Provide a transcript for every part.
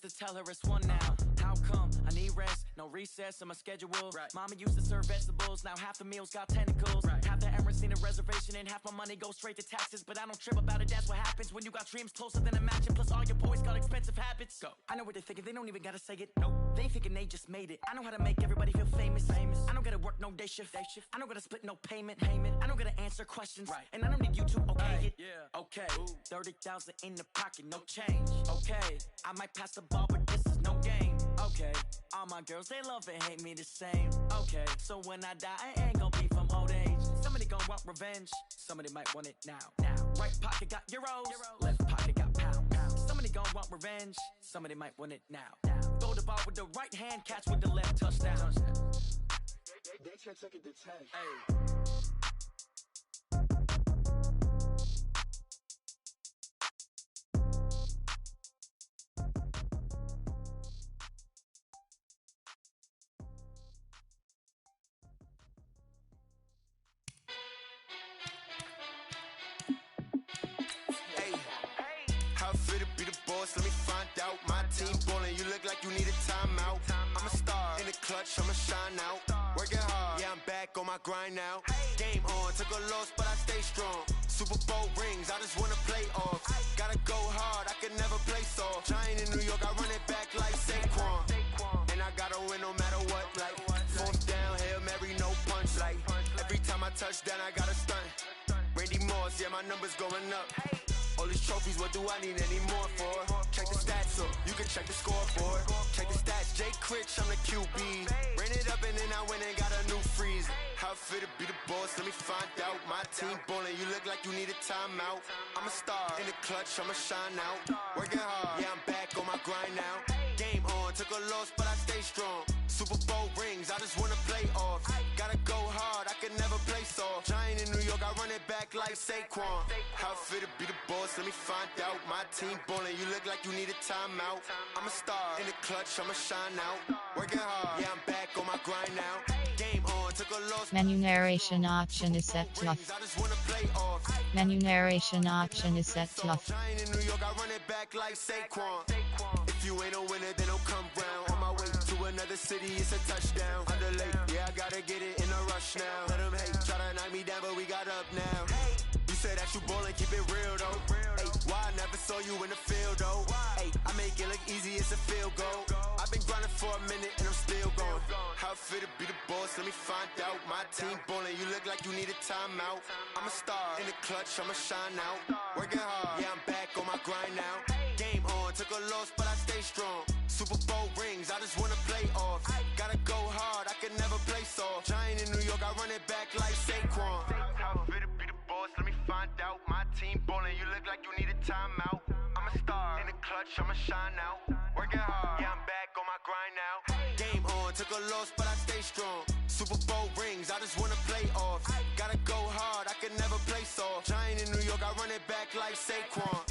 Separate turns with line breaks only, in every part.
just to tell her it's one now. How come? I need rest, no recess in my schedule. Right. Mama used to serve vegetables, now half the meals got tentacles. Right. Half the Emirates need a reservation and half my money goes straight to taxes. But I don't trip about it, that's what happens when you got dreams closer than a match. And plus all your boys got expensive habits. Go. I know what they're thinking, they don't even gotta say it. Nope. They ain't thinking they just made it. I know how to make everybody feel famous. I don't gotta work no day shift. I don't gotta split no payment. I don't gotta answer questions. Right. And I don't need you to okay it. Yeah. Okay. 30,000 in the pocket, no change. Okay. I might pass the ball, but this is no game. Okay. All my girls, they love and hate me the same. Okay. So when I die, I ain't gonna be from old age. Somebody gon' want revenge. Somebody might want it now. Right pocket got euros. Left pocket got pounds. Somebody gon' want revenge. Somebody might want it now. Throw the ball with the right hand, catch with the left, touchdown. They can't take it to 10. Hey.
Let me find out. My team ballin', you look like you need a timeout. I'm a star in the clutch, I'ma shine out. Working hard, yeah, I'm back on my grind now. Game on, took a loss, but I stay strong. Super Bowl rings, I just wanna play off. Gotta go hard, I can never play soft. Giant in New York, I run it back like Saquon. And I gotta win no matter what, like fourth down, Hail Mary, no punch. Like every time I touch down, I gotta stunt. Randy Moss, yeah, my number's going up. All these trophies, what do I need any more for? Check the stats up, you can check the scoreboard. Check the stats, Jake Critch, I'm the QB. Ran it up and then I went and got a new freeze. How fit to be the boss, let me find out. My team ballin', you look like you need a timeout. I'm a star in the clutch, I'ma shine out. Working hard, yeah, I'm back on my grind now. Game on, took a loss, but I stay strong. Super Bowl rings, I just wanna play off. Gotta go hard, I can never play soft. Giant in New York, I run it back like Saquon. How fit to be the boss, let me find out. My team ballin', you look like you need a timeout. I'm a star in the clutch, I'ma shine out. Working hard, yeah, I'm back on my grind now. Game on, took a loss.
Menu narration option is set to off. Menu narration option is set to off.
Giant in New York, I run it back like Saquon. If you ain't a winner, then don't come round. On my way to another city, it's a touchdown. Underlay, yeah, I gotta get it in a rush now. Let them hate, try to knock me down, but we got up now. You say that you ballin', keep it real though. Hey, why I never saw you in the field though? Hey, I make it look easy, it's a field goal. I've been grinding for a minute and I'm still going. How fit to be the boss, let me find out. My team ballin', you look like you need a timeout. I'm a star in the clutch, I'ma shine out. Working hard, yeah, I'm back on my grind now. Game on, took a loss, but I stay strong. Super Bowl rings, I just wanna play off. Gotta go hard, I can never play soft. Giant in New York, I run it back like Saquon. How fit to be the boss, let me find out. My team ballin', you look like you need a timeout. I'm a star in the clutch, I'ma shine out. Working hard, yeah, I'm back on my grind now. Game on, took a loss, but I stay strong. Super Bowl rings, I just wanna play off. Gotta go hard, I can never play soft. Giant in New York, I run it back like Saquon.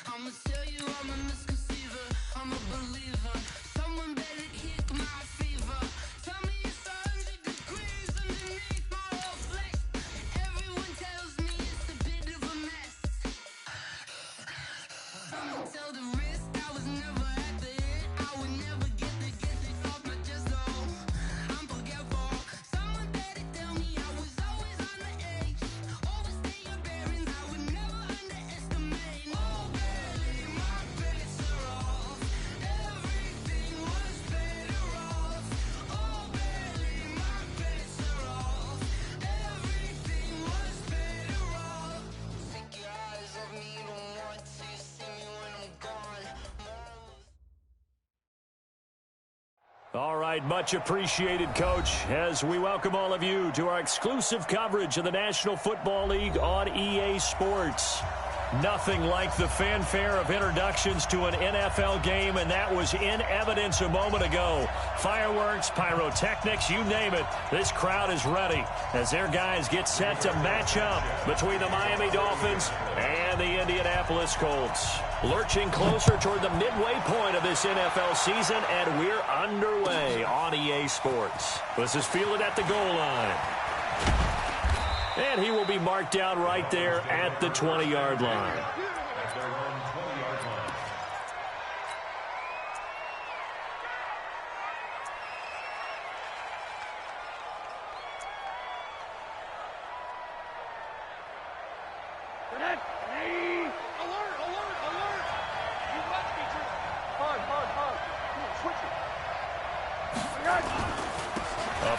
I'ma tell you I'm a misconceiver, I'm a believer. Someone better kick my fever. Tell me it's 100 degrees underneath my whole flesh. Everyone tells me it's a bit of a mess. I'ma tell the risk I was never at the end. I would never get it off my chest though. I'm forgetful. Someone better tell me I was always on the edge. Overstay your bearings, I would never underestimate. Oh, barely, my bets are off. Everything was better off. Oh, barely, my bets are off. Everything was better off. Take your eyes off me, don't want to see me when I'm gone.
All right, much appreciated, Coach, as we welcome all of you to our exclusive coverage of the National Football League on EA Sports. Nothing like the fanfare of introductions to an NFL game, and that was in evidence a moment ago. Fireworks, pyrotechnics, you name it. This crowd is ready as their guys get set to match up between the Miami Dolphins and the Indianapolis Colts. Lurching closer toward the midway point of this NFL season, and we're underway on EA Sports. This is fielded at the goal line. And he will be marked down right there at the 20-yard line.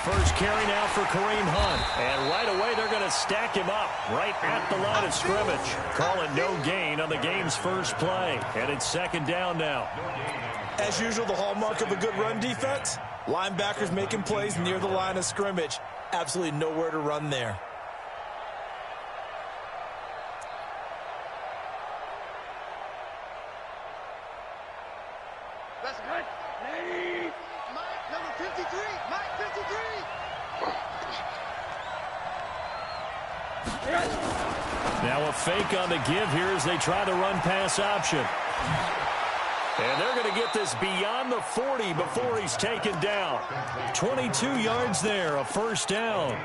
First carry now for Kareem Hunt. And right away, they're going to stack him up right at the line of scrimmage. Calling no gain on the game's first play. And it's second down now.
As usual, the hallmark of a good run defense, linebackers making plays near the line of scrimmage. Absolutely nowhere to run there.
That's good. Hey, Mike, number 53. Mike, 53.
Now a fake on the give here as they try the run-pass option. And they're going to get this beyond the 40 before he's taken down. 22 yards there, a first down.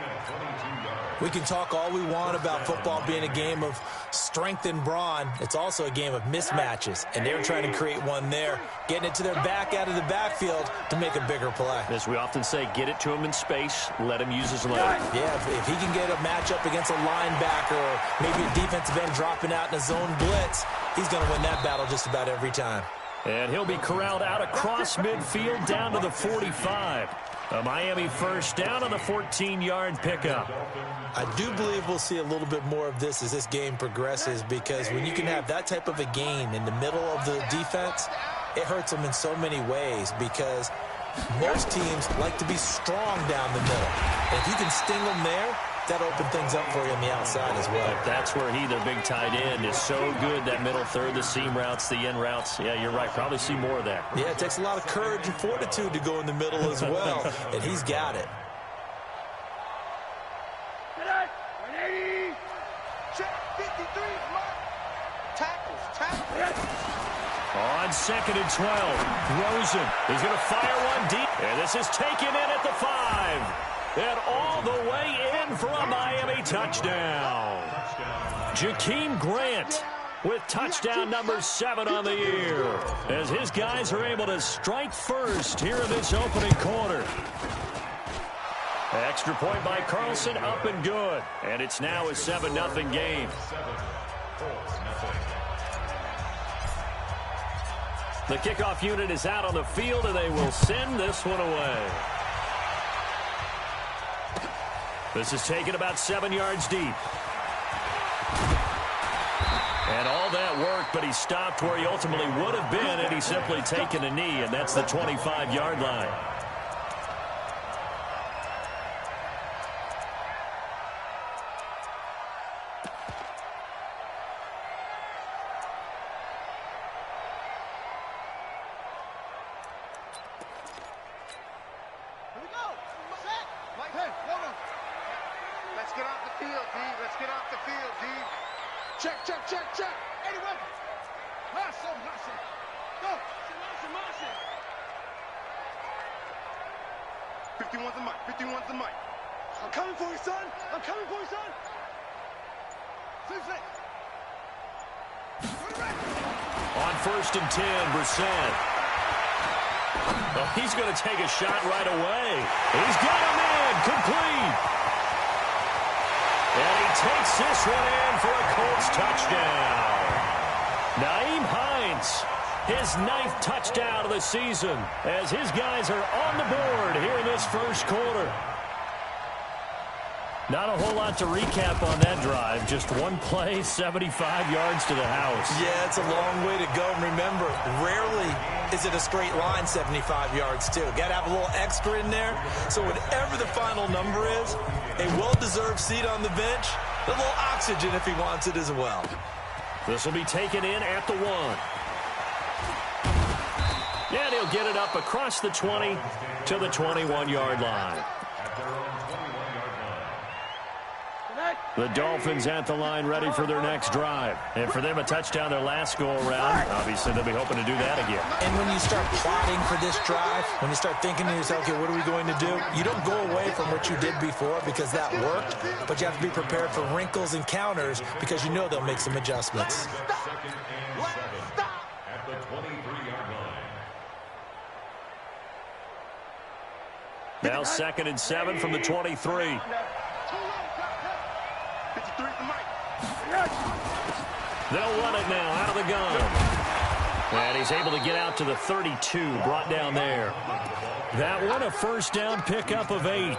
We can talk all we want about football being a game of strength and brawn. It's also a game of mismatches, and they're trying to create one there, getting it to their back out of the backfield to make a bigger play.
As we often say, get it to him in space, let him use his leg.
Yeah, if he can get a matchup against a linebacker or maybe a defensive end dropping out in a zone blitz, he's going to win that battle just about every time.
And he'll be corralled out across midfield down to the 45. A Miami first down on the 14-yard pickup.
I do believe we'll see a little bit more of this as this game progresses, because when you can have that type of a gain in the middle of the defense, it hurts them in so many ways, because most teams like to be strong down the middle. And if you can sting them there, that opens things up for you on the outside as well.
But that's where he, their big tight end, is so good, that middle third, the seam routes, the in routes. Yeah, you're right. Probably see more of that.
Yeah, it takes a lot of courage and fortitude to go in the middle as well, and he's got it.
Check 53. Tackles.
On second and 12, Rosen is going to fire one deep. And this is taken in at the 5. And all the way in for a Miami touchdown. Jakeem Grant with touchdown number 7 on the year, as his guys are able to strike first here in this opening quarter. Extra point by Carlson, up and good. And it's now a 7-0 game. The kickoff unit is out on the field, and they will send this one away. This is taken about 7 yards deep. And all that work, but he stopped where he ultimately would have been, and he's simply taken a knee, and that's the 25-yard line.
Check. 81. Marshall. Go. Marshall. 51's the mic. I'm coming for you, son.
On first and 10, Brissett. Well, he's going to take a shot right away. He's got him in. Complete. And he takes this one in for a Colts touchdown. Nyheim Hines, his 9th touchdown of the season, as his guys are on the board here in this first quarter. Not a whole lot to recap on that drive. Just one play, 75 yards to the house.
Yeah, it's a long way to go. And remember, rarely is it a straight line 75 yards, too. Got to have a little extra in there. So whatever the final number is, a well-deserved seat on the bench, a little oxygen if he wants it as well.
This will be taken in at the 1. And he'll get it up across the 20 to the 21-yard line. The Dolphins at the line ready for their next drive. And for them, a touchdown their last go-around. Obviously, they'll be hoping to do that again.
And when you start plotting for this drive, when you start thinking to yourself, okay, what are we going to do? You don't go away from what you did before because that worked, but you have to be prepared for wrinkles and counters because you know they'll make some adjustments.
Now 2nd and 7 from the 23. They'll run it now out of the gun. And he's able to get out to the 32, brought down there. That one, a first down pickup of 8.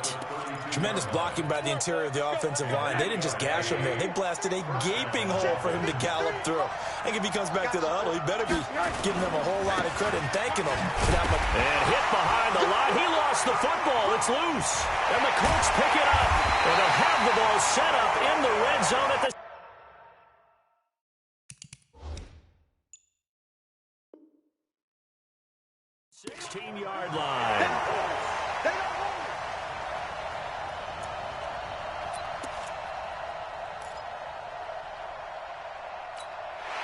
Tremendous blocking by the interior of the offensive line. They didn't just gash him there. They blasted a gaping hole for him to gallop through. I think if he comes back to the huddle, he better be giving them a whole lot of credit and thanking them for that much.
And hit behind the line. He lost the football. It's loose. And the Colts pick it up. And they'll have the ball set up in the red zone at the 16-yard line.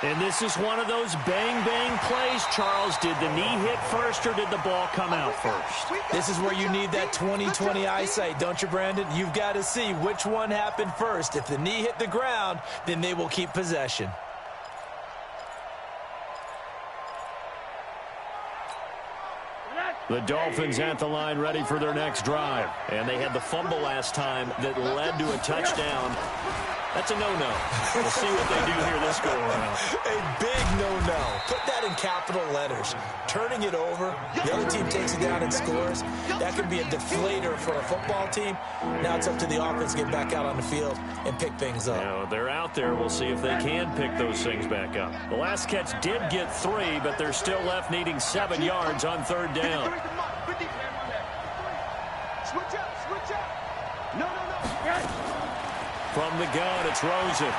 And this is one of those bang-bang plays, Charles. Did the knee hit first or did the ball come out first?
This is where you need that 20/20 eyesight, don't you, Brandon? You've got to see which one happened first. If the knee hit the ground, then they will keep possession.
The Dolphins at the line ready for their next drive. And they had the fumble last time that led to a touchdown. That's a no-no. We'll see what they do here this go-around.
A big no-no. Put that in capital letters. Turning it over, the other team takes it down and scores. That could be a deflator for a football team. Now it's up to the offense to get back out on the field and pick things up.
You know, they're out there. We'll see if they can pick those things back up. The last catch did get 3, but they're still left needing 7 yards on 3rd down.
Switch up. No.
From the gun, it's Rosen.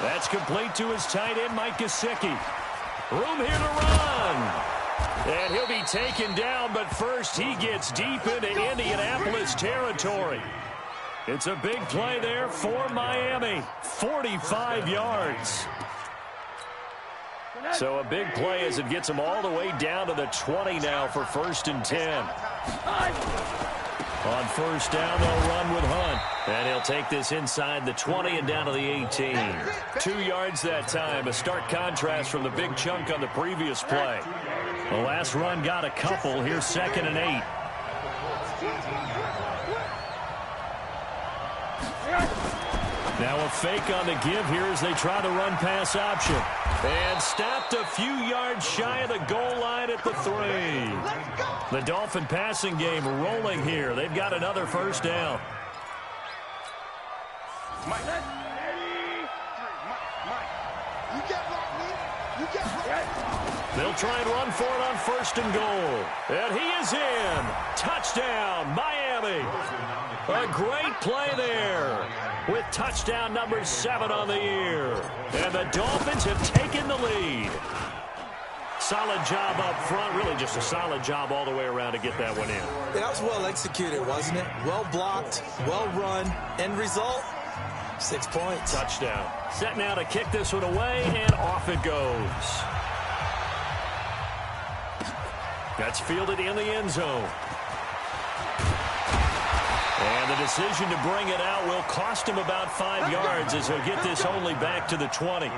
That's complete to his tight end, Mike Gesicki. Room here to run. And he'll be taken down, but first he gets deep into Indianapolis territory. It's a big play there for Miami. 45 yards. So a big play as it gets him all the way down to the 20 now for 1st and 10. On 1st down, they'll run with Hunt. And he'll take this inside the 20 and down to the 18. 2 yards that time. A stark contrast from the big chunk on the previous play. The last run got a couple. Here's 2nd and 8. Now a fake on the give here as they try the run-pass option. And stopped a few yards shy of the goal line at the 3. The Dolphin passing game rolling here. They've got another 1st down. They'll try and run for it on 1st and goal. And he is in. Touchdown, Miami. A great play there with touchdown number 7 on the year. And the Dolphins have taken the lead. Solid job up front. Really just a solid job all the way around to get that one in.
Yeah, that was well executed, wasn't it? Well blocked, well run. End result, 6 points.
Touchdown. Set now to kick this one away, and off it goes. That's fielded in the end zone. And the decision to bring it out will cost him about 5 yards as he'll get this only back to the 20.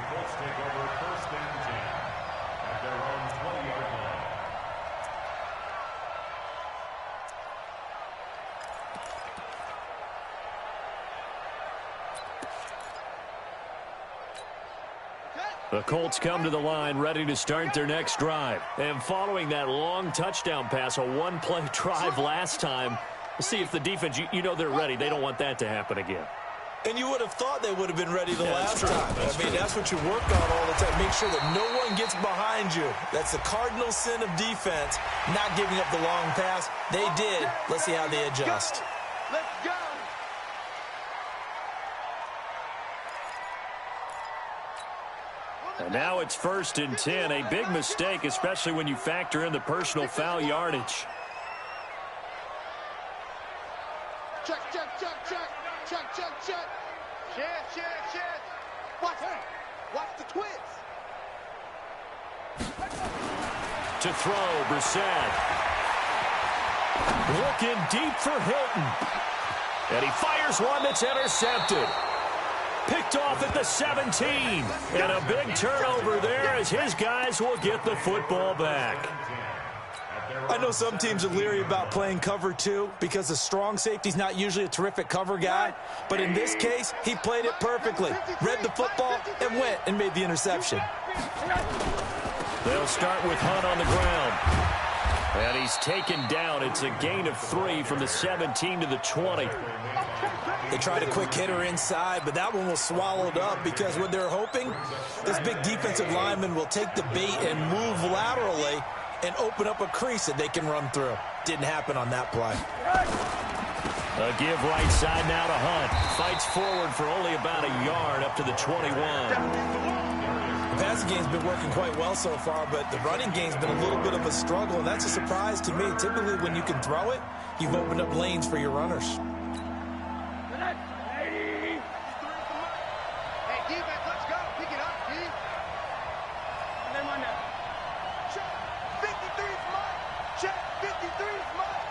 The Colts come to the line ready to start their next drive. And following that long touchdown pass, a one-play drive last time, we'll see if the defense, you know they're ready. They don't want that to happen again.
And you would have thought they would have been ready the last time. I mean, that's what you work on all the time. Make sure that no one gets behind you. That's the cardinal sin of defense, not giving up the long pass. They did. Let's see how they adjust.
Let's go.
And now it's 1st and 10. A big mistake, especially when you factor in the personal foul yardage.
Check, check, check, check. Check, check, check. Check. Watch it. Watch the twist.
To throw, Brissett. Looking deep for Hilton. And he fires one that's intercepted. Picked off at the 17. And a big turnover there as his guys will get the football back.
I know some teams are leery about playing cover 2 because the strong safety's not usually a terrific cover guy. But in this case, he played it perfectly. Read the football and went and made the interception.
They'll start with Hunt on the ground. And he's taken down. It's a gain of 3 from the 17 to the 20.
They tried a quick hitter inside, but that one was swallowed up because what they're hoping, this big defensive lineman will take the bait and move laterally and open up a crease that they can run through. Didn't happen on that play.
A give right side now to Hunt. Fights forward for only about a yard up to the 21.
The passing game's been working quite well so far, but the running game's been a little bit of a struggle, and that's a surprise to me. Typically, when you can throw it, you've opened up lanes for your runners.
Hey, defense, let's go. Pick it up, D. Check. 53's mine. Check. 53's mine.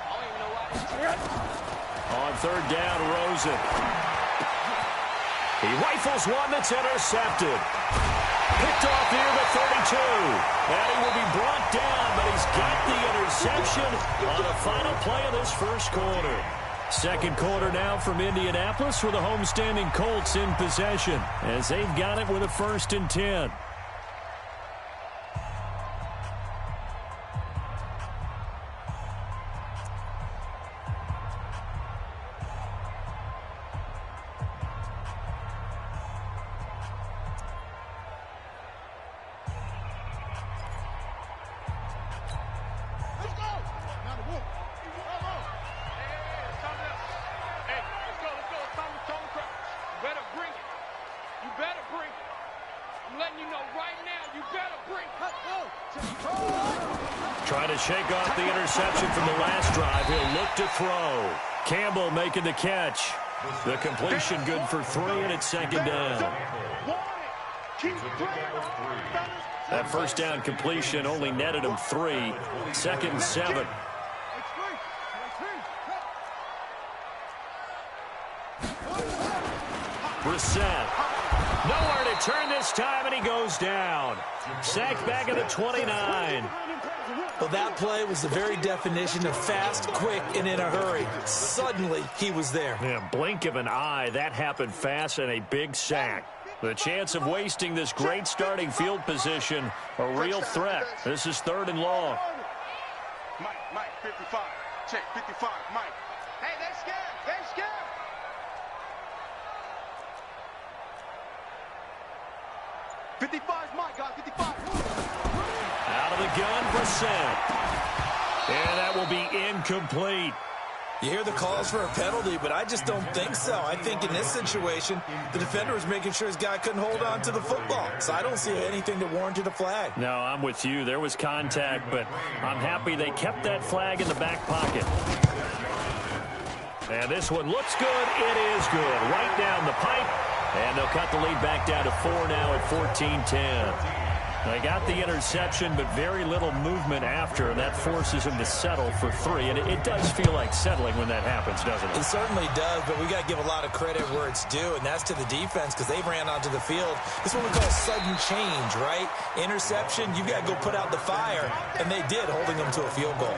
I don't even know why.
On 3rd down, Rosen. He rifles one that's intercepted. Picked off near the 32. And he will be brought down, but he's got the interception on the final play of this first quarter. Second quarter now from Indianapolis with the homestanding Colts in possession as they've got it with a 1st and 10. Trying to shake off the interception from the last drive. He'll look to throw. Campbell making the catch. The completion good for 3, and it's 2nd down. That first down completion only netted him 3. 2nd and 7. Brissett. Nowhere to turn this time, and he goes down. Sacked back at the 29.
Well, that play was the very definition of fast, quick, and in a hurry. Suddenly, he was there.
Yeah, blink of an eye. That happened fast and a big sack. The chance of wasting this great starting field position, a real threat. This is 3rd and long.
Mike, 55. Check, 55, Mike. Hey, they're scared. They're scared. 55's Mike, guys. 55.
Out of the gun, Brissett. And that will be incomplete.
You hear the calls for a penalty, but I just don't think so. I think in this situation, the defender was making sure his guy couldn't hold on to the football. So I don't see anything that warranted a flag.
No, I'm with you. There was contact, but I'm happy they kept that flag in the back pocket. And this one looks good. It is good. Right down the pipe. And they'll cut the lead back down to 4 now at 14-10. They got the interception, but very little movement after, and that forces him to settle for 3. And it does feel like settling when that happens, doesn't it?
It certainly does, but we got to give a lot of credit where it's due, and that's to the defense because they ran onto the field. This is what we call sudden change, right? Interception, you got to go put out the fire, and they did, holding them to a field goal.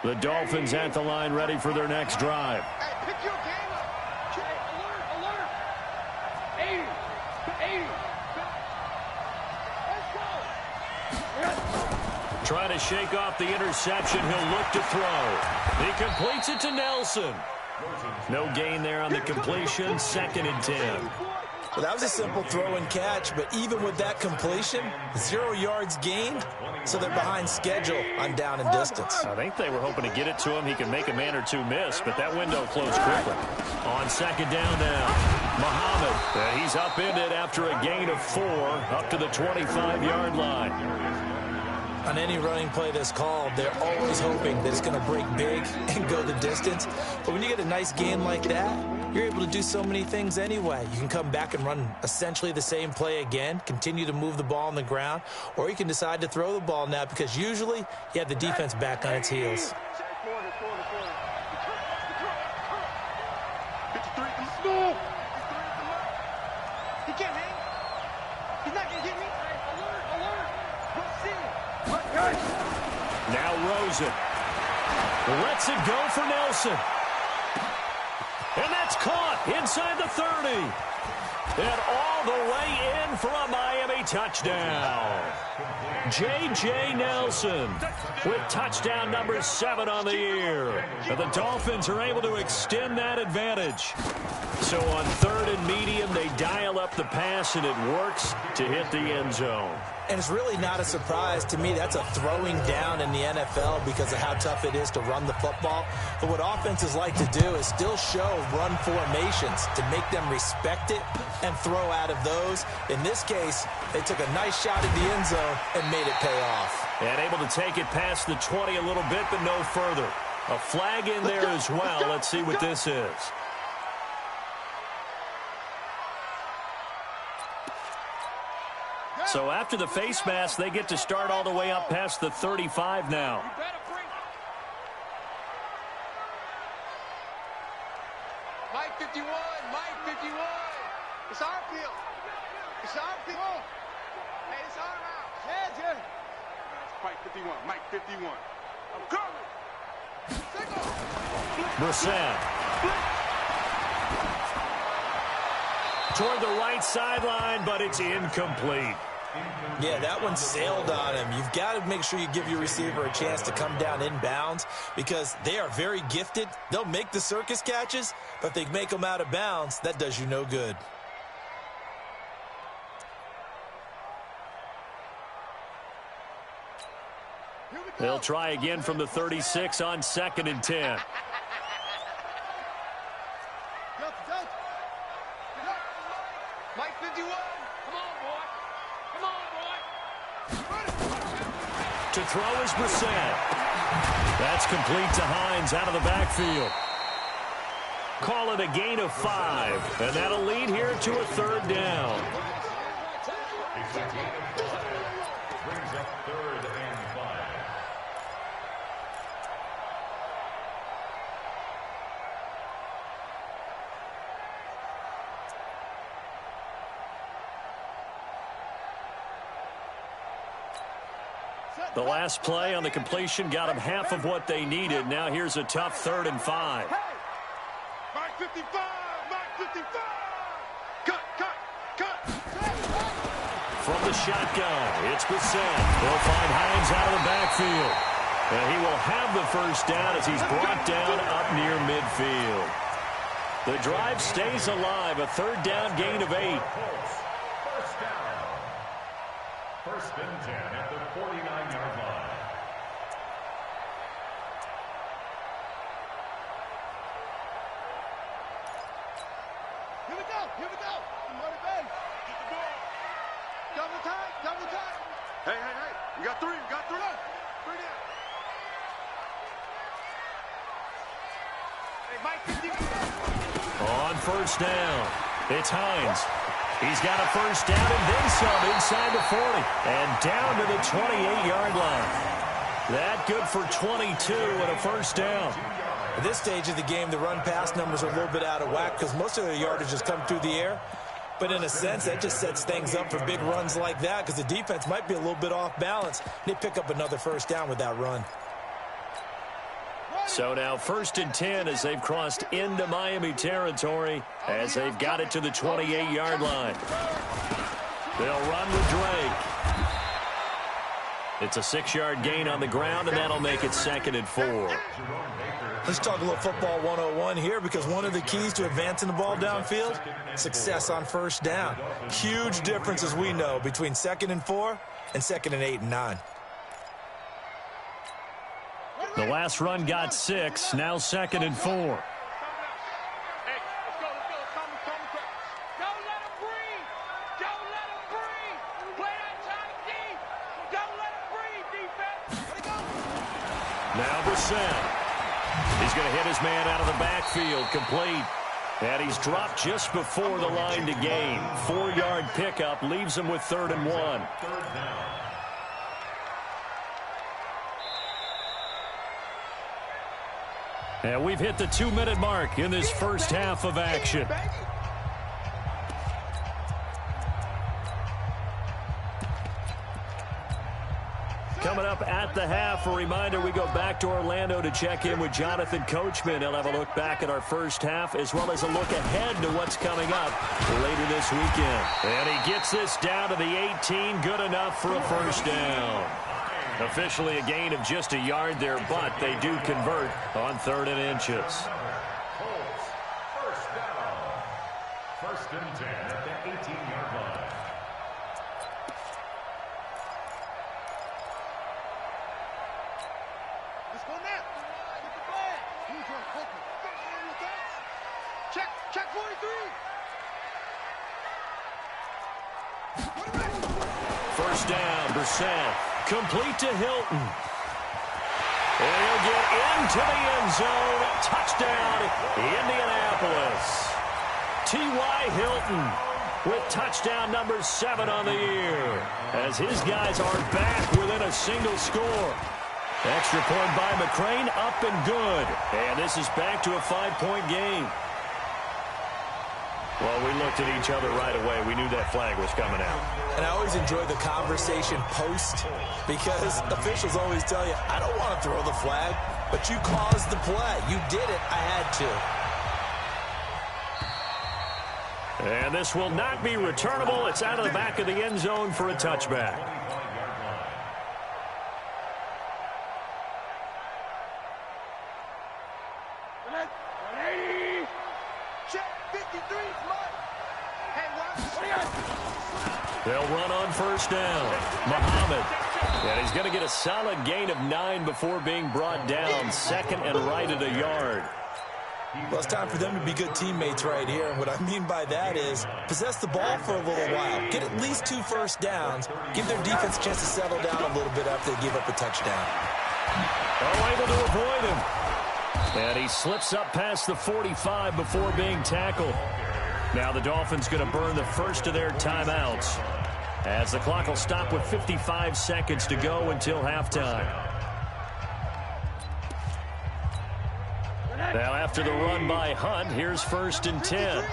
The Dolphins at the line ready for their next drive.
Hey, pick your game up. Okay, alert. 80. Let's go.
Trying to shake off the interception. He'll look to throw. He completes it to Nelson. No gain there on the completion. 2nd and 10.
Well, that was a simple throw and catch, but even with that completion, 0 yards gained, so they're behind schedule on down and distance.
I think they were hoping to get it to him. He could make a man or two miss, but that window closed quickly. On second down now, Muhammad. He's upended after a gain of 4 up to the 25-yard line.
On any running play that's called, they're always hoping that it's going to break big and go the distance. But when you get a nice gain like that, you're able to do so many things anyway. You can come back and run essentially the same play again, continue to move the ball on the ground, or you can decide to throw the ball now because usually you have the defense back on its heels.
He can't hang. He's not going to get me. Alert.
Now Rosen lets it go for Nelson. And that's caught inside the 30. And all the way in for a Miami touchdown. J.J. Nelson with touchdown number 7 on the year. And the Dolphins are able to extend that advantage. So on 3rd and medium, they dial up the pass, and it works to hit the end zone.
And it's really not a surprise to me. That's a throwing down in the NFL because of how tough it is to run the football. But what offenses like to do is still show run formations to make them respect it and throw out of those. In this case, they took a nice shot at the end zone and made it pay off.
And able to take it past the 20 a little bit, but no further. A flag in there as well. Let's see what this is. So after the face mask, they get to start all the way up past the 35 now.
Mike 51. It's our field. Hey, it's our house. Yeah. Mike 51. I'm coming.
Brissett. Toward the right sideline, but it's incomplete.
Yeah, that one sailed on him. You've got to make sure you give your receiver a chance to come down inbounds because they are very gifted. They'll make the circus catches, but if they make them out of bounds, that does you no good.
They'll try again from the 36 on 2nd and 10.
Mike 51. Come on, boy.
To throw is Brissett. That's complete to Hines out of the backfield. Call it a gain of 5, and that'll lead here to a 3rd down.
Brings up 3rd and 5.
The last play on the completion got them half of what they needed. Now here's a tough 3rd and 5.
Mike 55. Cut.
From the shotgun, it's Brissett. They'll find Hines out of the backfield. And he will have the 1st down as he's brought down up near midfield. The drive stays alive. A 3rd down gain of 8.
1st down. 1st and 10 at the 49-yard line.
Here we go. Money base. Get the ball. Double time. Hey. We got 3. 3 down. Hey, Mike 50.
On 1st down, it's Hines. He's got a 1st down and then some inside the 40. And down to the 28-yard line. That good for 22 and a 1st down.
At this stage of the game, the run-pass numbers are a little bit out of whack because most of their yardage has come through the air. But in a sense, that just sets things up for big runs like that because the defense might be a little bit off balance. They pick up another 1st down with that run.
So now 1st and 10 as they've crossed into Miami territory as they've got it to the 28-yard line. They'll run with Drake. It's a 6-yard gain on the ground, and that'll make it 2nd and 4.
Let's talk a little football 101 here, because one of the keys to advancing the ball downfield, success on first down. Huge difference, as we know, between 2nd and 4 and 2nd and 8 and 9.
The last run got 6, now 2nd and 4. Now Brissett. He's going to hit his man out of the backfield, complete. And he's dropped just before the line to gain. 4-yard pickup leaves him with 3rd and 1. And we've hit the 2-minute mark in this first half of action. Coming up at the half, a reminder, we go back to Orlando to check in with Jonathan Coachman. He'll have a look back at our first half, as well as a look ahead to what's coming up later this weekend. And he gets this down to the 18, good enough for a first down. Officially a gain of just a yard there, but they do convert on 3rd and inches.
Colts, first down. 1st and 10 at the 18-yard line.
Let's go now. Get the flag. Check 43.
First down, Brissett. Complete to Hilton. And he'll get into the end zone. Touchdown, Indianapolis. T.Y. Hilton with touchdown number 7 on the year, as his guys are back within a single score. Extra point by McCrane, up and good. And this is back to a 5-point game. Well, we looked at each other right away. We knew that flag was coming out.
And I always enjoy the conversation post, because officials always tell you, I don't want to throw the flag, but you caused the play. You did it. I had to.
And this will not be returnable. It's out of the back of the end zone for a touchback. They'll run on first down. Muhammad. And he's going to get a solid gain of 9 before being brought down. 2nd and right at a yard.
Well, it's time for them to be good teammates right here. And what I mean by that is possess the ball for a little while. Get at least 2 first downs. Give their defense a chance to settle down a little bit after they give up a touchdown.
Oh, able to avoid him. And he slips up past the 45 before being tackled. Now the Dolphins going to burn the first of their timeouts, as the clock will stop with 55 seconds to go until halftime. Now after the run by Hunt, here's 1st and 10.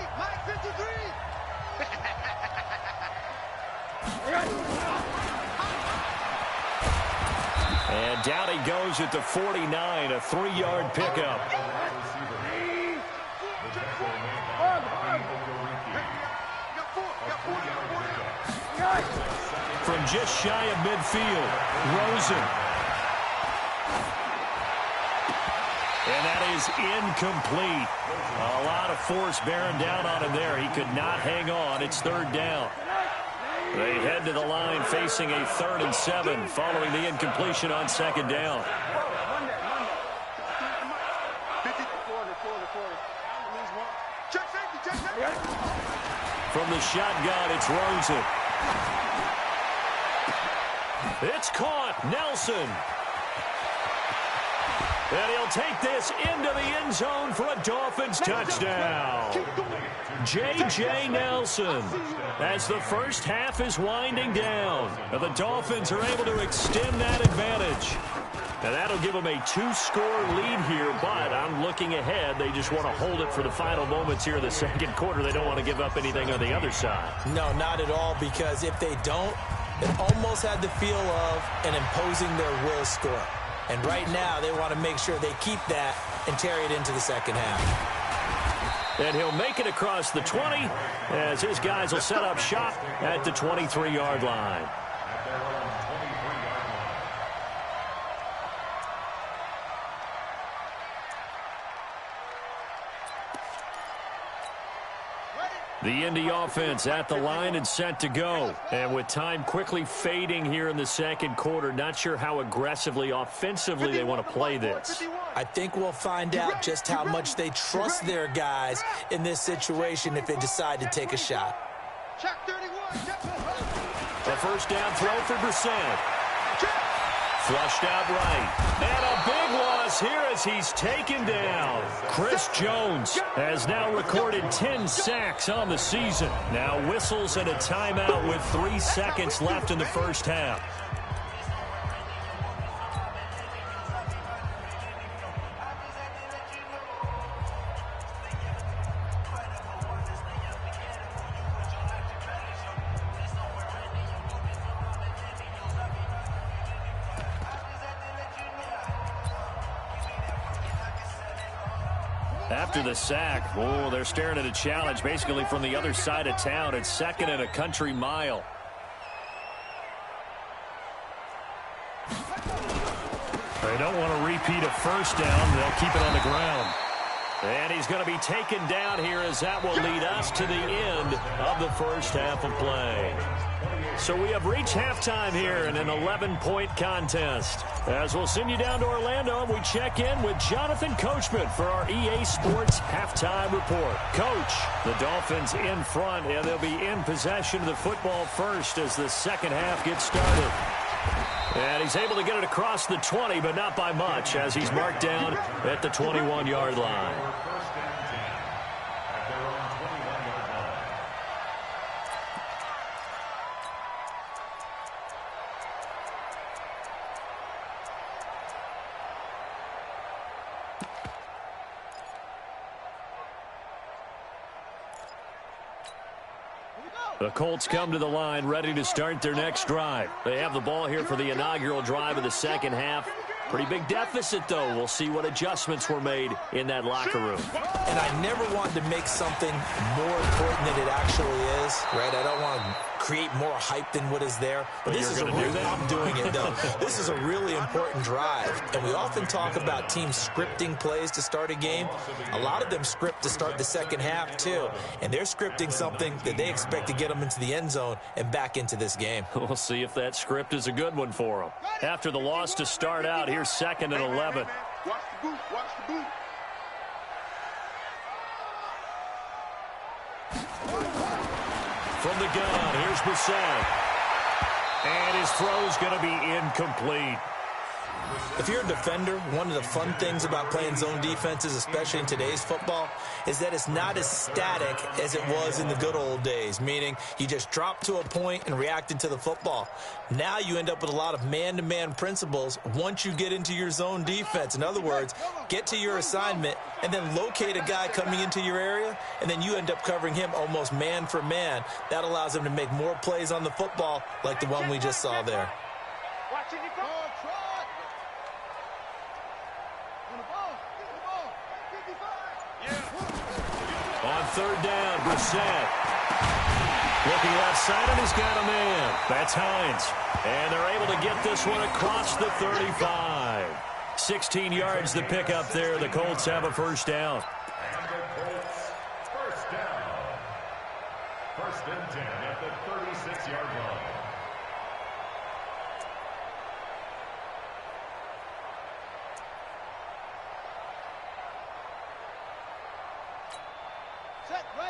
And down he goes at the 49, a 3-yard pickup. From just shy of midfield, Rosen. And that is incomplete. A lot of force bearing down on him there. He could not hang on. It's 3rd down. They head to the line facing a 3rd and 7 following the incompletion on 2nd down. From the shotgun, it's Rosen. It's caught. Nelson. And he'll take this into the end zone for a Dolphins touchdown. J.J. Nelson, as the first half is winding down. The Dolphins are able to extend that advantage. And that'll give them a 2-score lead here, but I'm looking ahead. They just want to hold it for the final moments here in the 2nd quarter. They don't want to give up anything on the other side.
No, not at all, because if they don't, it almost had the feel of an imposing their will score. And right now, they want to make sure they keep that and carry it into the 2nd half.
And he'll make it across the 20 as his guys will set up shop at the 23-yard line. The Indy offense at the line and set to go. And with time quickly fading here in the second quarter, not sure how aggressively, offensively they want to play this.
I think we'll find out just how much they trust their guys in this situation if they decide to take a shot.
A first down throw for Brissett. Flushed out right. And a big loss here as he's taken down. Chris Jones has now recorded 10 sacks on the season. Now whistles and a timeout with 3 seconds left in the first half. After the sack, oh, they're staring at a challenge basically from the other side of town. It's 2nd and a country mile. They don't want to repeat a first down. They'll keep it on the ground. And he's going to be taken down here as that will lead us to the end of the first half of play. So we have reached halftime here in an 11-point contest. As we'll send you down to Orlando, and we check in with Jonathan Coachman for our EA Sports Halftime Report. Coach, the Dolphins in front, and they'll be in possession of the football first as the second half gets started. And he's able to get it across the 20, but not by much, as he's marked down at the 21-yard line. The Colts come to the line ready to start their next drive. They have the ball here for the inaugural drive of the second half. Pretty big deficit, though. We'll see what adjustments were made in that locker room.
And I never wanted to make something more important than it actually is, right? I don't want to create more hype than what is there. But this is a really, I'm doing it, though. This is a really important drive. And we often talk about teams scripting plays to start a game. A lot of them script to start the second half, too. And they're scripting something that they expect to get them into the end zone and back into this game.
We'll see if that script is a good one for them. After the loss to start out, here's 2nd and 11.
Watch the boot, watch the boot.
From the gun, here's Brissett. And his throw's going to be incomplete.
If you're a defender, one of the fun things about playing zone defenses, especially in today's football, is that it's not as static as it was in the good old days, meaning you just drop to a point and reacted to the football. Now you end up with a lot of man-to-man principles once you get into your zone defense. In other words, get to your assignment and then locate a guy coming into your area, and then you end up covering him almost man for man. That allows him to make more plays on the football like the one we just saw there.
Watching you go.
On 3rd down, Brissett. Looking left side, and he's got a man. That's Hines. And they're able to get this one across the 35. 16 yards to pick up there. The Colts have a first down.
And the Colts, first down. 1st and 10 at the 36-yard line.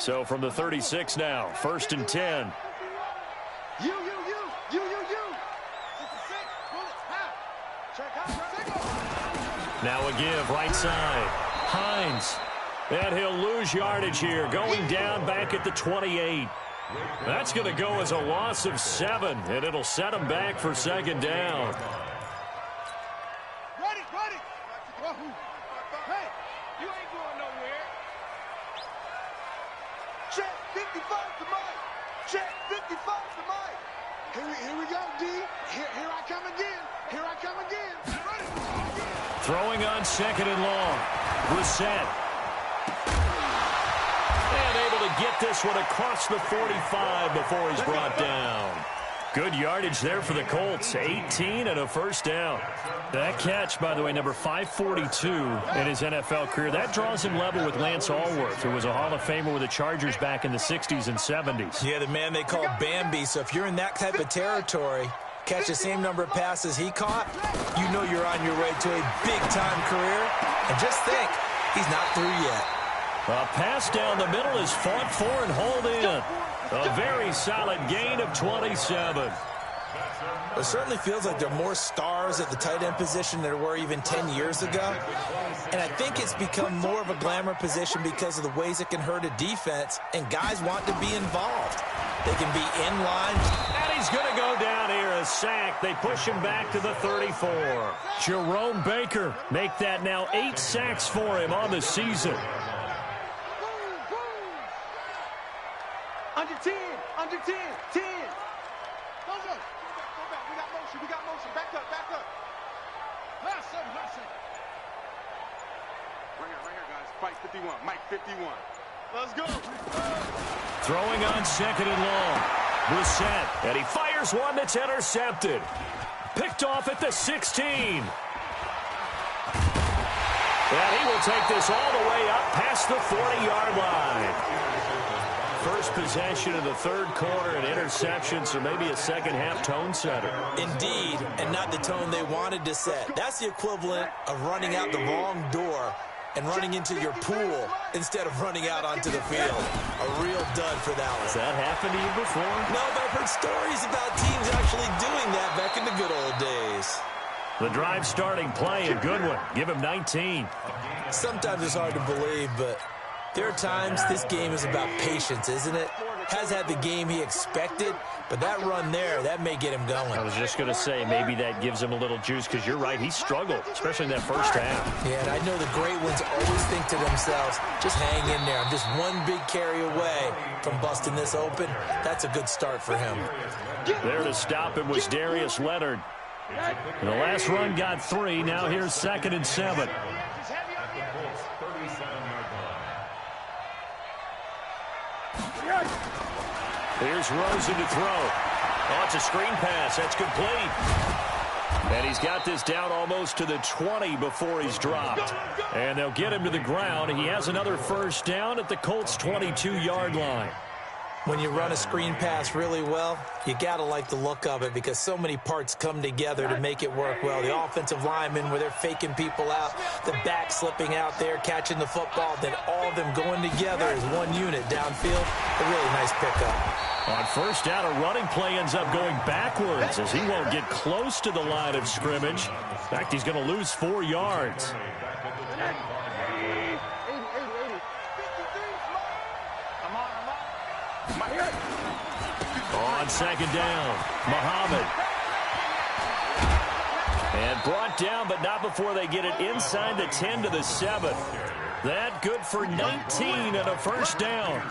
So from the 36 now, 1st and 10.
You. 66, bullets, half.
Now a give, right side. Hines. And he'll lose yardage here, going down back at the 28. That's going to go as a loss of 7, and it'll set him back for 2nd down.
Ready. Hey, you ain't going nowhere. Check 55 to Mike. Check 55 to Mike. Here we go, D. Here I come again. Ready.
Throwing on 2nd and long. Brissett. And able to get this one across the 45 before he's brought down. Good yardage there for the Colts. 18 and a first down. That catch, by the way, number 542 in his NFL career. That draws him level with Lance Allworth, who was a Hall of Famer with the Chargers back in the 60s and 70s.
Yeah, the man they call Bambi. So if you're in that type of territory, catch the same number of passes he caught, you know you're on your way to a big-time career. And just think, he's not through yet.
A pass down the middle is fought for and hauled in. A very solid gain of 27.
It certainly feels like there are more stars at the tight end position than there were even 10 years ago. And I think it's become more of a glamour position because of the ways it can hurt a defense, and guys want to be involved. They can be in line.
And he's going to go down here, a sack. They push him back to the 34. Jerome Baker make that now 8 sacks for him on the season.
Under 10, under 10, 10. Go, go. Go back. We got motion. Back up. Last second. Right here, guys. Fight 51. Mike 51. Let's go.
Throwing on second and long. Brissett, and he fires one that's intercepted. Picked off at the 16. And he will take this all the way up past the 40-yard line. First possession of the third quarter, an interception, so maybe a second-half tone setter.
Indeed, and not the tone they wanted to set. That's the equivalent of running out the wrong door and running into your pool instead of running out onto the field. A real dud for that one.
Has that happened to you before?
No, but I've heard stories about teams actually doing that back in the good old days.
The drive starting play, a good one. Give him 19.
Sometimes it's hard to believe, but there are times this game is about patience, isn't it? Has had the game he expected, but that run there, that may get him going.
I was just going to say, maybe that gives him a little juice, because you're right, he struggled, especially in that first half.
Yeah, and I know the great ones always think to themselves, just hang in there. I'm just one big carry away from busting this open. That's a good start for him.
There to stop him was Darius Leonard. And the last run got 3. Now here's 2nd and 7. Here's Rosen to throw. Oh, it's a screen pass. That's complete. And he's got this down almost to the 20 before he's dropped. And they'll get him to the ground. He has another first down at the Colts' 22-yard line.
When you run a screen pass really well, you got to like the look of it because so many parts come together to make it work well. The offensive linemen, where they're faking people out, the back slipping out there, catching the football, then all of them going together as one unit downfield. A really nice pickup.
On first down, a running play ends up going backwards as he won't get close to the line of scrimmage. In fact, he's going to lose 4 yards. On second down, Muhammad. And brought down, but not before they get it inside the 10 to the 7. That good for 19 and a first down.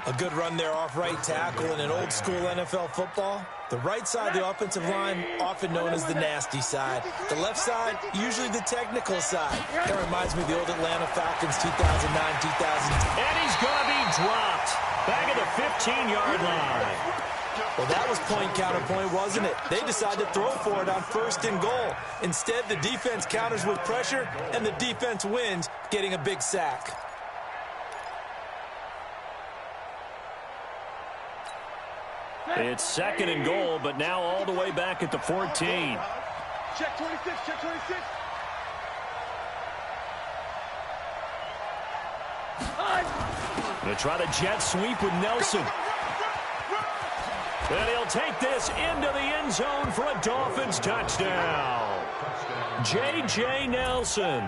A good run there off right tackle in an old school NFL football. The right side of the offensive line, often known as the nasty side. The left side, usually the technical side. That reminds me of the old Atlanta Falcons 2009-2010.
And he's going to be dropped back at the 15-yard line.
Well, that was point counterpoint, wasn't it? They decided to throw for it on 1st and goal. Instead, the defense counters with pressure, and the defense wins, getting a big sack.
It's 2nd and goal, but now all the way back at the 14.
Check 26, check 26.
Going to try to jet sweep with Nelson. And he'll take this into the end zone for a Dolphins touchdown. J.J. Nelson,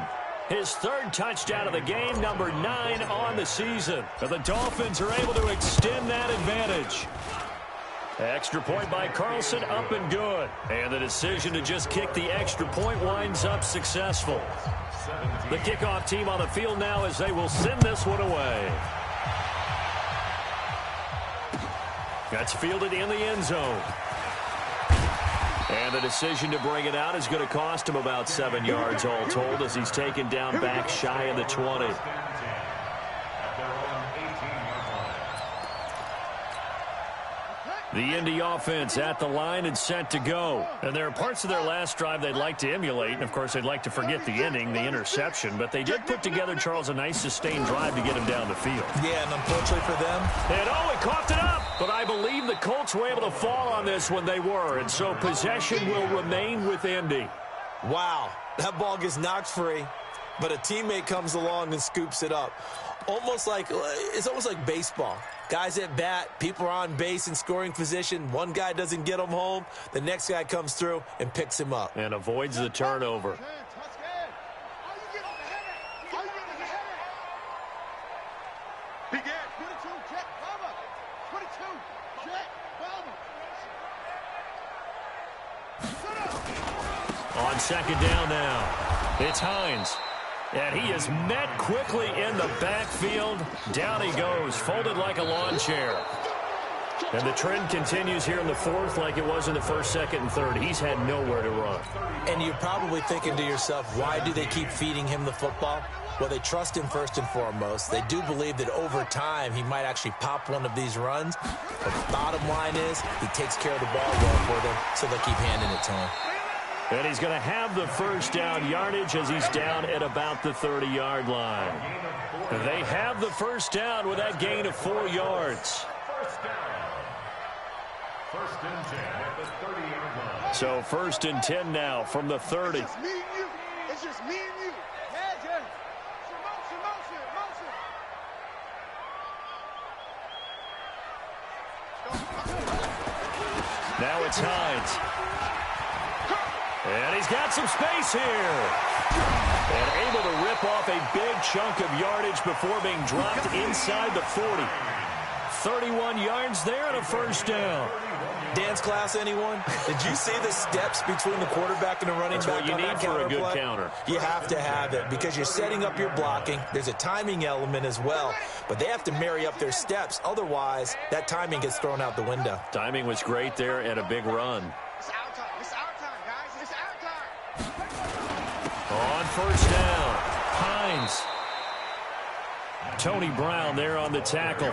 his 3rd touchdown of the game, number 9 on the season. And the Dolphins are able to extend that advantage. Extra point by Carlson, up and good. And the decision to just kick the extra point winds up successful. The kickoff team on the field now as they will send this one away. That's fielded in the end zone. And the decision to bring it out is going to cost him about 7 yards all told as he's taken down back shy of the 20. The Indy offense at the line and set to go. And there are parts of their last drive they'd like to emulate. And, of course, they'd like to forget the ending, the interception. But they did put together, Charles, a nice sustained drive to get him down the field.
Yeah, and unfortunately for them.
And, he coughed it up. But I believe the Colts were able to fall on this when they were. And so possession will remain with Indy.
Wow, that ball gets knocked free, but a teammate comes along and scoops it up. It's almost like baseball. Guys at bat, people are on base in scoring position. One guy doesn't get him home. The next guy comes through and picks him up.
And avoids the turnover. On second down now, it's Hines. And he is met quickly in the backfield. Down he goes, folded like a lawn chair. And the trend continues here in the fourth like it was in the first, second, and third. He's had nowhere to run.
And you're probably thinking to yourself, why do they keep feeding him the football? Well, they trust him first and foremost. They do believe that over time he might actually pop one of these runs. But the bottom line is he takes care of the ball well for them, so they'll keep handing it to him.
And he's going to have the first down yardage as he's down at about the 30-yard line. They have the first down with that gain of 4 yards.
First down. First and 10 at the 30-yard line.
So first and 10 now from the 30.
It's just me and you. It's just me and you. Yeah. Motion.
Now it's Hines. And he's got some space here. And able to rip off a big chunk of yardage before being dropped inside the 40. 31 yards there and a first down.
Dance class, anyone? Did you see the steps between the quarterback and the running back?
That's what you need for a good counter.
You have to have it because you're setting up your blocking. There's a timing element as well, but they have to marry up their steps. Otherwise, that timing gets thrown out the window.
Timing was great there and a big run. On first down, Hines. Tony Brown there on the tackle.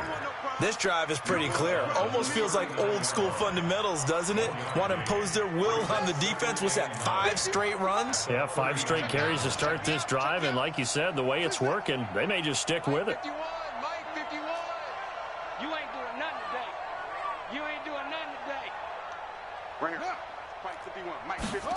This drive is pretty clear. Almost feels like old school fundamentals, doesn't it? Want to impose their will on the defense. What's that, 5 straight runs?
Yeah, 5 straight carries to start this drive. And like you said, the way it's working, they may just stick with it.
51, Mike, 51. You ain't doing nothing today. You ain't doing nothing today.
Right here. Mike 51, Mike 51.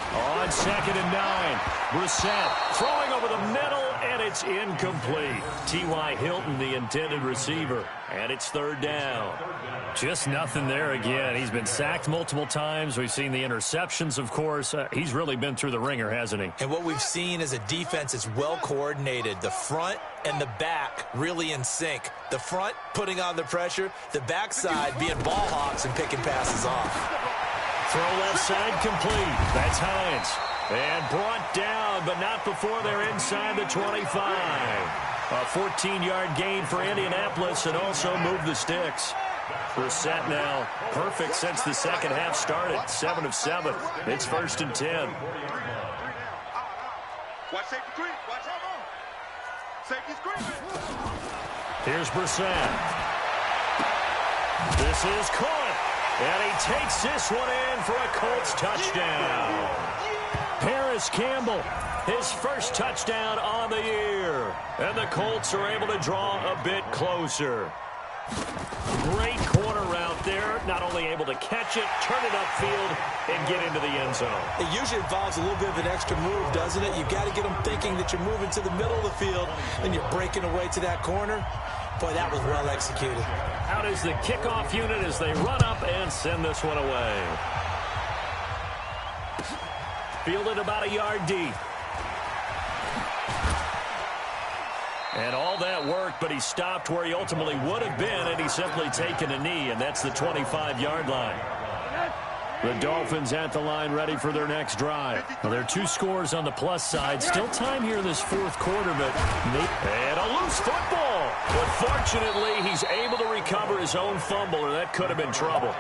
On second and 9, Brissett throwing over the middle, and it's incomplete. T.Y. Hilton, the intended receiver, and it's third down. Just nothing there again. He's been sacked multiple times. We've seen the interceptions, of course. He's really been through the ringer, hasn't he?
And what we've seen is a defense that's well coordinated. The front and the back really in sync. The front putting on the pressure, the backside being ball hawks and picking passes off.
Throw left side complete. That's Hines. And brought down, but not before they're inside the 25. A 14-yard gain for Indianapolis and also moved the sticks. Brissett now perfect since the second half started. 7 of 7. It's first and 10.
Watch safety screen. Watch out. Safety screen.
Here's Brissett. This is caught. And he takes this one in for a Colts touchdown. Paris Campbell, his first touchdown on the year. And the Colts are able to draw a bit closer. Great corner route there. Not only able to catch it, turn it upfield, and get into the end zone.
It usually involves a little bit of an extra move, doesn't it? You've got to get them thinking that you're moving to the middle of the field and you're breaking away to that corner. Boy, that was well executed.
Out is the kickoff unit as they run up and send this one away. Fielded about a yard deep. And all that worked, but he stopped where he ultimately would have been, and he's simply taken a knee, and that's the 25-yard line. The Dolphins at the line ready for their next drive. Well, there are 2 scores on the plus side. Still time here in this fourth quarter, but and a loose football. But fortunately, he's able to recover his own fumble, or that could have been trouble.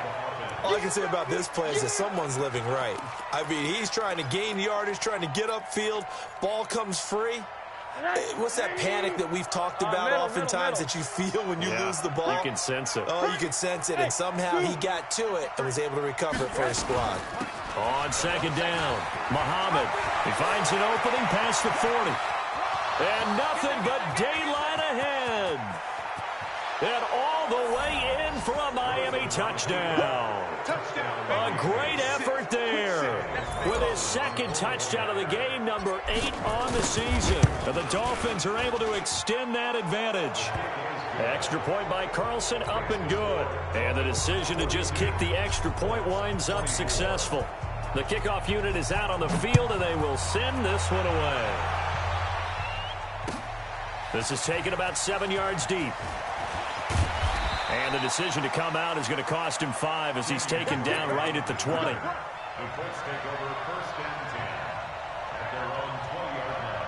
All I can say about this play is that someone's living right. I mean, he's trying to gain yardage, trying to get upfield. Ball comes free. What's that panic that we've talked about oftentimes that you feel when you lose the ball?
You can sense it.
Oh, you can sense it, and somehow he got to it and was able to recover it for his squad.
On second down, Muhammad. He finds an opening past the 40. And nothing but daylight ahead. And all the way in for a Miami touchdown. A great effort there. With his second touchdown of the game, number 8 on the season. And the Dolphins are able to extend that advantage. Extra point by Carlson, up and good. And the decision to just kick the extra point winds up successful. The kickoff unit is out on the field, and they will send this one away. This is taken about 7 yards deep. And the decision to come out is going to cost him 5 as he's taken down right at the 20.
The Colts take over 1st and 10 at their own 20-yard line.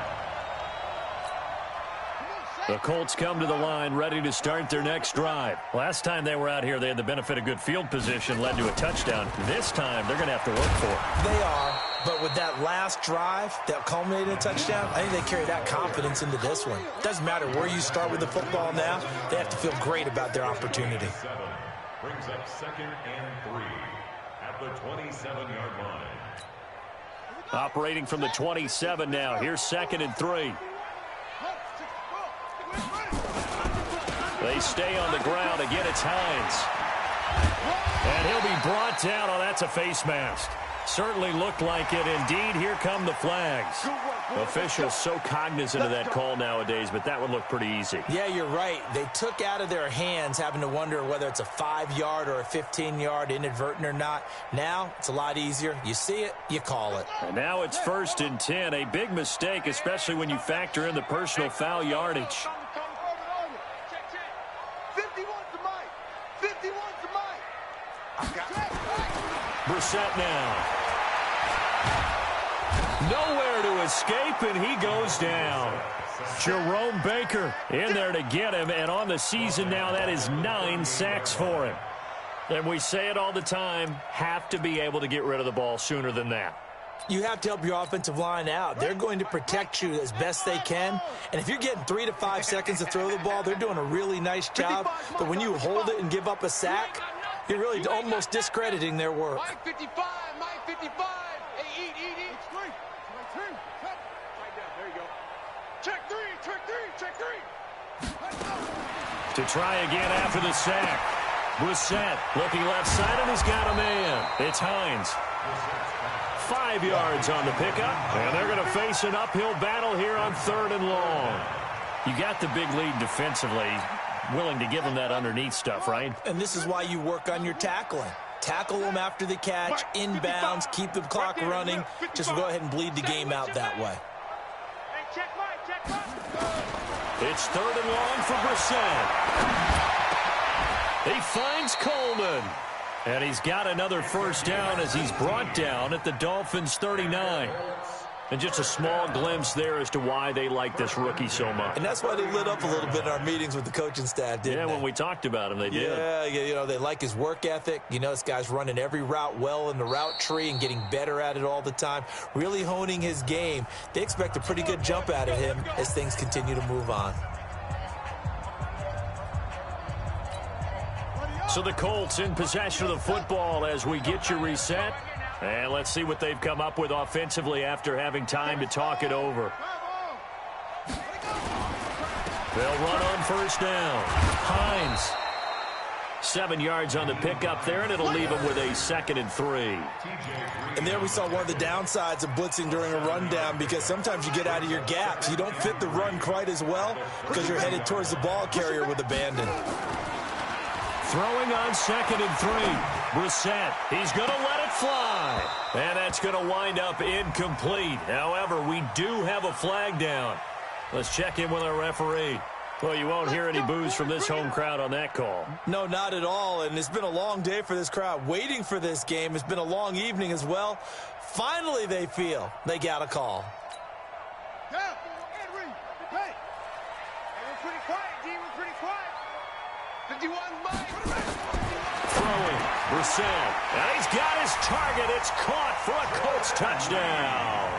The Colts come to the line ready to start their next drive. Last time they were out here, they had the benefit of good field position, led to a touchdown. This time, they're going to have to work for it.
They are, but with that last drive that culminated in a touchdown, I think they carry that confidence into this one. Doesn't matter where you start with the football now, they have to feel great about their opportunity.
7 brings up 2nd and 3 at the 27-yard line.
Operating from the 27 now. Here's 2nd and 3. They stay on the ground. Again, it's Hines. And he'll be brought down. Oh, that's a face mask. Certainly looked like it. Indeed, here come the flags. Officials so cognizant of that call nowadays, but that would look pretty easy.
Yeah, you're right. They took out of their hands having to wonder whether it's a 5-yard or a 15-yard, inadvertent or not. Now, it's a lot easier. You see it, you call it.
And now it's 1st and 10. A big mistake, especially when you factor in the personal foul yardage.
51's the mic. 51's the mic.
Brissett now. Nowhere to escape, and he goes down. Jerome Baker in there to get him, and on the season now, that is 9 sacks for him. And we say it all the time, have to be able to get rid of the ball sooner than that.
You have to help your offensive line out. They're going to protect you as best they can. And if you're getting 3 to 5 seconds to throw the ball, they're doing a really nice job. But when you hold it and give up a sack, you're really almost discrediting their work.
Mike 55, Mike 55. Hey, eat. Right down, there you go. Check three.
To try again after the sack. Brissett looking left side, and he's got a man. It's Hines. 5 yards on the pickup, and they're going to face an uphill battle here on 3rd and long. You got the big lead defensively, willing to give them that underneath stuff, right?
And this is why you work on your tackling. Tackle them after the catch, inbounds, keep the clock running. Just go ahead and bleed the game out that way.
It's 3rd and long for Brissett. He finds Coleman. And he's got another 1st down as he's brought down at the Dolphins' 39. And just a small glimpse there as to why they like this rookie so much.
And that's why they lit up a little bit in our meetings with the coaching staff, didn't they?
When we talked about him, they did.
Yeah, you know, they like his work ethic. You know, this guy's running every route well in the route tree and getting better at it all the time, really honing his game. They expect a pretty good jump out of him as things continue to move on.
So the Colts in possession of the football as we get you reset. And let's see what they've come up with offensively after having time to talk it over. They'll run on 1st down. Hines. 7 yards on the pickup there, and it'll leave them with a 2nd and 3.
And there we saw one of the downsides of blitzing during a rundown, because sometimes you get out of your gaps. You don't fit the run quite as well because you're headed towards the ball carrier with abandon.
Throwing on 2nd and 3. Brissett, he's going to let it fly. And that's going to wind up incomplete. However, we do have a flag down. Let's check in with our referee. Well, you won't hear any boos from this home crowd on that call.
No, not at all. And it's been a long day for this crowd waiting for this game. It's been a long evening as well. Finally, they feel they got a call.
Yeah, Henry, hey. We're pretty quiet, D. We're pretty quiet. 51 Mike.
Throwing, Brissett, and he's got his target. It's caught for a Colts touchdown.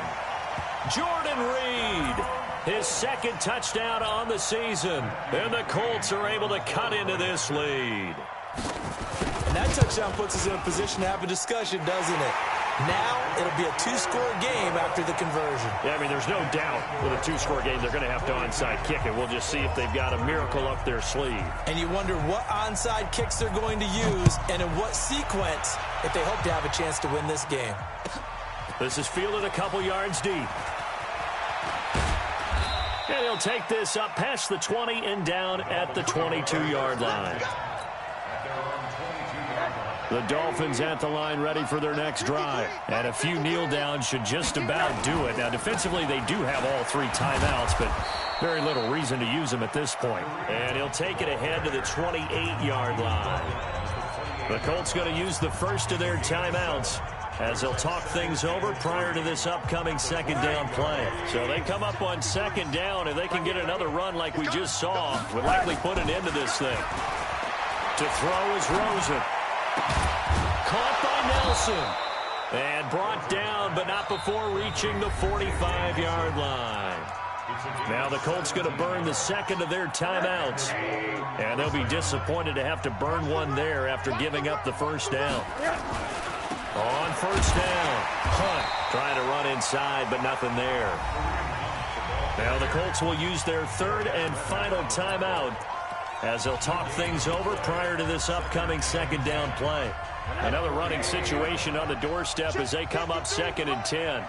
Jordan Reed His second touchdown on the season. And the Colts are able to cut into this lead.
And that touchdown puts us in a position to have a discussion, doesn't it? Now it'll be a two-score game after the conversion.
Yeah, I mean, there's no doubt with a two-score game they're going to have to onside kick it. We'll just see if they've got a miracle up their sleeve.
And you wonder what onside kicks they're going to use and in what sequence if they hope to have a chance to win this game.
This is fielded a couple yards deep. And he'll take this up past the 20 and down at the 22-yard line. The Dolphins at the line ready for their next drive. And a few kneel downs should just about do it. Now, defensively, they do have all three timeouts, but very little reason to use them at this point. And he'll take it ahead to the 28-yard line. The Colts going to use the first of their timeouts as they'll talk things over prior to this upcoming second down play. So they come up on second down, and they can get another run like we just saw. Would likely put an end to this thing. To throw is Rosen. Caught by Nelson. And brought down, but not before reaching the 45-yard line. Now the Colts going to burn the second of their timeouts. And they'll be disappointed to have to burn one there after giving up the first down. On first down, Hunt trying to run inside, but nothing there. Now the Colts will use their third and final timeout as they'll talk things over prior to this upcoming second down play. Another running situation on the doorstep as they come up 2nd and 10.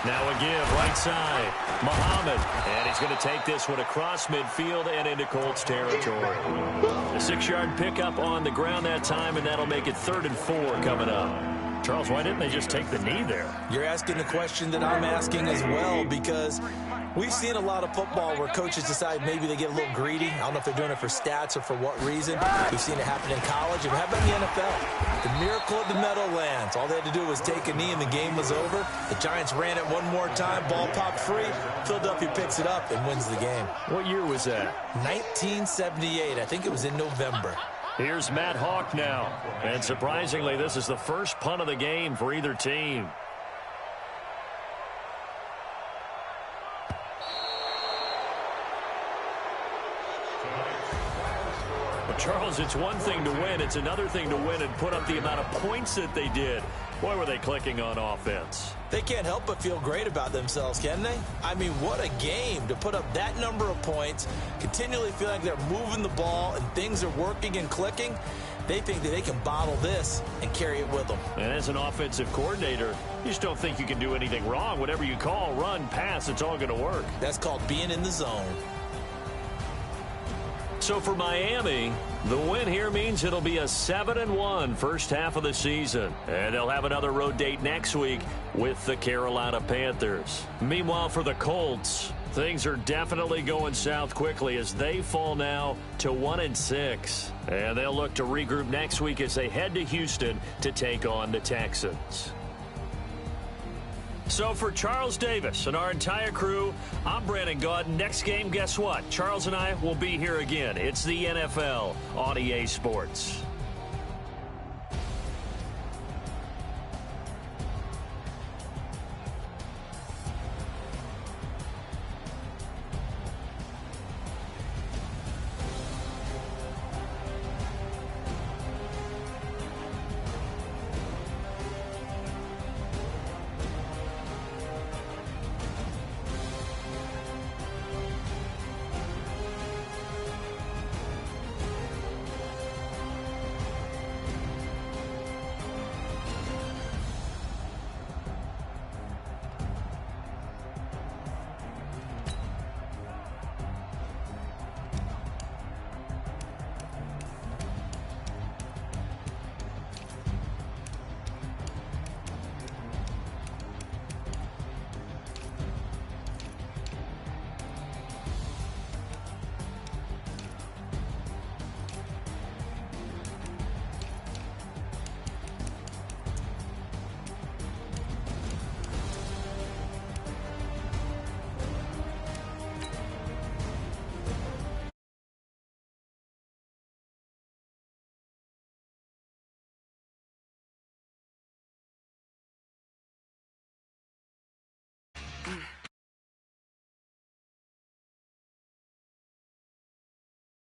Now a give right side. Muhammad. And he's going to take this one across midfield and into Colts territory. A 6-yard pickup on the ground that time, and that'll make it 3rd and 4 coming up. Charles, why didn't they just take the knee there?
You're asking the question that I'm asking as well, because we've seen a lot of football where coaches decide maybe they get a little greedy. I don't know if they're doing it for stats or for what reason. We've seen it happen in college. And how about the NFL? The miracle of the Meadowlands. All they had to do was take a knee and the game was over. The Giants ran it one more time. Ball popped free. Philadelphia picks it up and wins the game.
What year was that?
1978. I think it was in November.
Here's Matt Hawk now. And surprisingly, this is the first punt of the game for either team. Well, Charles, it's one thing to win. It's another thing to win and put up the amount of points that they did. Boy, were they clicking on offense.
They can't help but feel great about themselves, can they? I mean, what a game to put up that number of points, continually feel like they're moving the ball and things are working and clicking. They think that they can bottle this and carry it with them.
And as an offensive coordinator, you just don't think you can do anything wrong. Whatever you call, run, pass, it's all going to work.
That's called being in the zone.
So for Miami, the win here means it'll be a 7-1 first half of the season. And they'll have another road date next week with the Carolina Panthers. Meanwhile, for the Colts, things are definitely going south quickly as they fall now to 1-6. And they'll look to regroup next week as they head to Houston to take on the Texans. So for Charles Davis and our entire crew, I'm Brandon Gaudin. Next game, guess what? Charles and I will be here again. It's the NFL on EA Sports.